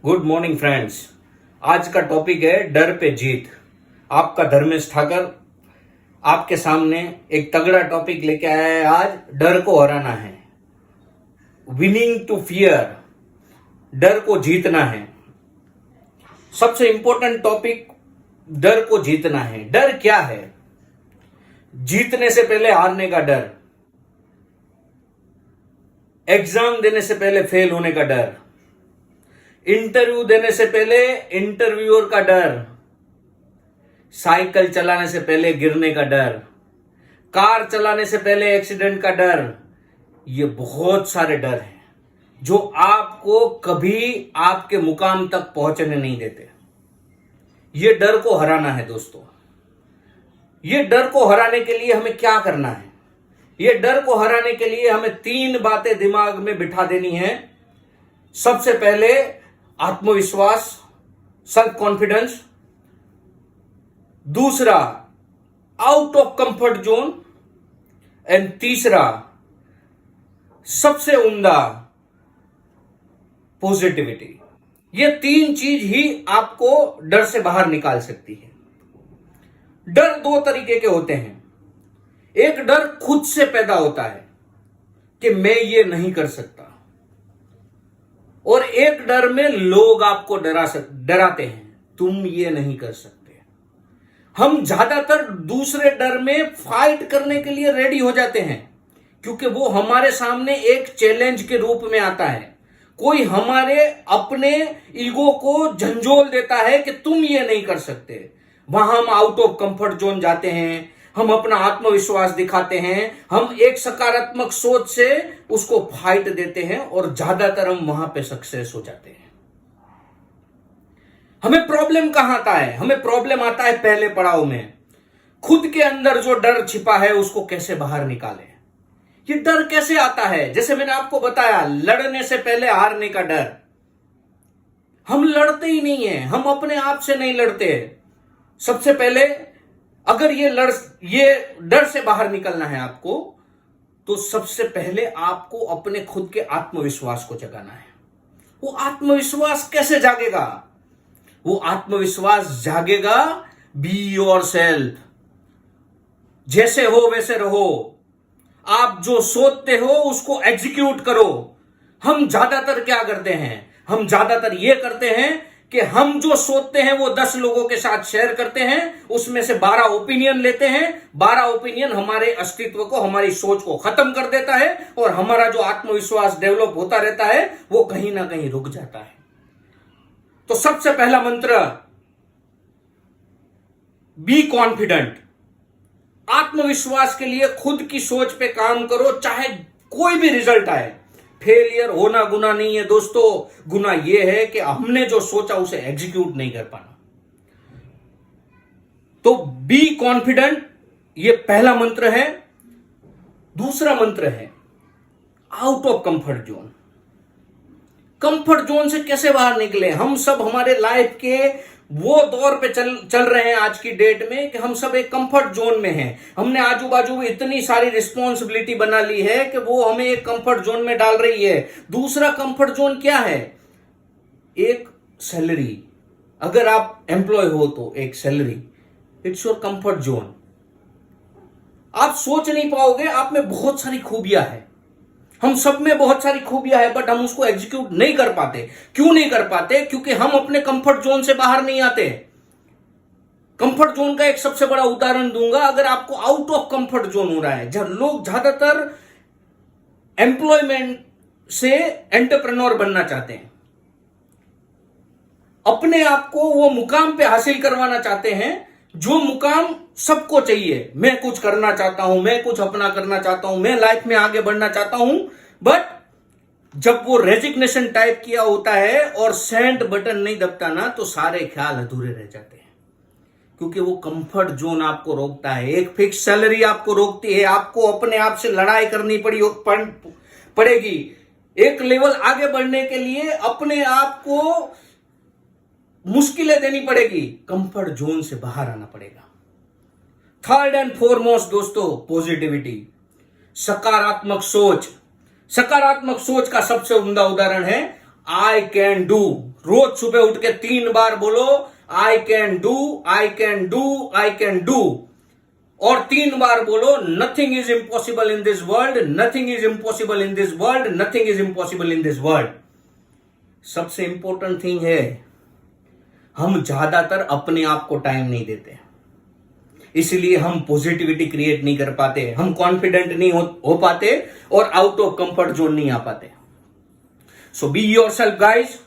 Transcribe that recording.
Good morning friends. आज का topic है डर पे जीत। आपका धर्मेश ठाकर आपके सामने एक तगड़ा टॉपिक लेके आया है। आज डर को हराना है, विनिंग टू फियर, डर को जीतना है। सबसे इंपॉर्टेंट टॉपिक, डर को जीतना है। डर क्या है? जीतने से पहले हारने का डर, एग्जाम देने से पहले फेल होने का डर, इंटरव्यू देने से पहले इंटरव्यूअर का डर, साइकिल चलाने से पहले गिरने का डर, कार चलाने से पहले एक्सीडेंट का डर। ये बहुत सारे डर हैं जो आपको कभी आपके मुकाम तक पहुंचने नहीं देते। ये डर को हराना है दोस्तों। ये डर को हराने के लिए हमें क्या करना है? ये डर को हराने के लिए हमें 3 बातें दिमाग में बिठा देनी है। सबसे पहले आत्मविश्वास, सेल्फ कॉन्फिडेंस। दूसरा out of comfort zone. And तीसरा सबसे उम्दा पॉजिटिविटी। ये 3 चीज ही आपको डर से बाहर निकाल सकती है। डर 2 तरीके के होते हैं। एक डर खुद से पैदा होता है कि मैं ये नहीं कर सकता, और एक डर में लोग आपको डराते हैं, तुम ये नहीं कर सकते। हम ज्यादातर दूसरे डर में फाइट करने के लिए रेडी हो जाते हैं क्योंकि वो हमारे सामने एक चैलेंज के रूप में आता है। कोई हमारे अपने ईगो को झंझोल देता है कि तुम ये नहीं कर सकते। वहां हम आउट ऑफ कंफर्ट जोन जाते हैं, हम अपना आत्मविश्वास दिखाते हैं, हम एक सकारात्मक सोच से उसको फाइट देते हैं और ज्यादातर हम वहां पे सक्सेस हो जाते हैं। हमें प्रॉब्लम कहां आता है? हमें प्रॉब्लम आता है पहले पड़ाव में। खुद के अंदर जो डर छिपा है उसको कैसे बाहर निकालें। ये डर कैसे आता है? जैसे मैंने आपको बताया, लड़ने से पहले हारने का डर। हम लड़ते ही नहीं है, हम अपने आप से नहीं लड़ते। सबसे पहले अगर ये डर से बाहर निकलना है आपको, तो सबसे पहले आपको अपने खुद के आत्मविश्वास को जगाना है। वो आत्मविश्वास कैसे जागेगा? वो आत्मविश्वास जागेगा बी योरसेल्फ। जैसे हो वैसे रहो। आप जो सोचते हो उसको एग्जीक्यूट करो। हम ज्यादातर क्या करते हैं? हम ज्यादातर ये करते हैं कि हम जो सोचते हैं वो 10 लोगों के साथ शेयर करते हैं, उसमें से 12 ओपिनियन लेते हैं। 12 ओपिनियन हमारे अस्तित्व को, हमारी सोच को खत्म कर देता है, और हमारा जो आत्मविश्वास डेवलप होता रहता है वो कहीं ना कहीं रुक जाता है। तो सबसे पहला मंत्र, बी कॉन्फिडेंट। आत्मविश्वास के लिए खुद की सोच पे काम करो, चाहे कोई भी रिजल्ट आए। फेलियर होना गुनाह नहीं है दोस्तों, गुनाह यह है कि हमने जो सोचा उसे एग्जीक्यूट नहीं कर पाना। तो बी कॉन्फिडेंट, ये पहला मंत्र है। दूसरा मंत्र है out of comfort zone. Comfort zone से कैसे बाहर निकले? हम सब हमारे लाइफ के वो दौर पे चल रहे हैं आज की डेट में कि हम सब एक कंफर्ट जोन में हैं। हमने आजू बाजू में इतनी सारी रिस्पॉन्सिबिलिटी बना ली है कि वो हमें एक कंफर्ट जोन में डाल रही है। दूसरा कंफर्ट जोन क्या है? एक सैलरी। अगर आप एम्प्लॉय हो तो एक salary, it's your comfort zone. आप सोच नहीं पाओगे, आप में बहुत सारी खूबियां हैं। हम सब में बहुत सारी खूबियां है, बट हम उसको एग्जीक्यूट नहीं कर पाते। क्यों नहीं कर पाते? क्योंकि हम अपने कंफर्ट जोन से बाहर नहीं आते। कंफर्ट जोन का एक सबसे बड़ा उदाहरण दूंगा। अगर आपको आउट ऑफ कंफर्ट जोन हो रहा है, जहां लोग ज्यादातर एम्प्लॉयमेंट से एंटरप्रेन्योर बनना चाहते हैं, अपने आप को वो मुकाम पे हासिल करवाना चाहते हैं जो मुकाम सबको चाहिए। मैं कुछ करना चाहता हूं, मैं कुछ अपना करना चाहता हूं, मैं लाइफ में आगे बढ़ना चाहता हूं, बट जब वो रेजिग्नेशन टाइप किया होता है और सेंड बटन नहीं दबता ना, तो सारे ख्याल अधूरे रह जाते हैं। क्योंकि वो कंफर्ट जोन आपको रोकता है। एक फिक्स सैलरी आपको रोकती है। आपको अपने आप से लड़ाई करनी पड़ेगी। एक लेवल आगे बढ़ने के लिए अपने आप को मुश्किलें देनी पड़ेगी। कंफर्ट जोन से बाहर आना पड़ेगा। थर्ड एंड फॉरमोस्ट दोस्तों, पॉजिटिविटी, सकारात्मक सोच। सकारात्मक सोच का सबसे उम्दा उदाहरण है आई कैन डू। रोज सुबह उठ के 3 बार बोलो I can do, I can do, I can do. और 3 बार बोलो nothing is impossible in this world, nothing is impossible in this world, nothing is impossible in this world. सबसे इंपॉर्टेंट थिंग है, हम ज्यादातर अपने आप को टाइम नहीं देते, इसलिए हम पॉजिटिविटी क्रिएट नहीं कर पाते, हम कॉन्फिडेंट नहीं हो पाते और आउट ऑफ कंफर्ट जोन नहीं आ पाते। सो बी योरसेल्फ गाइज।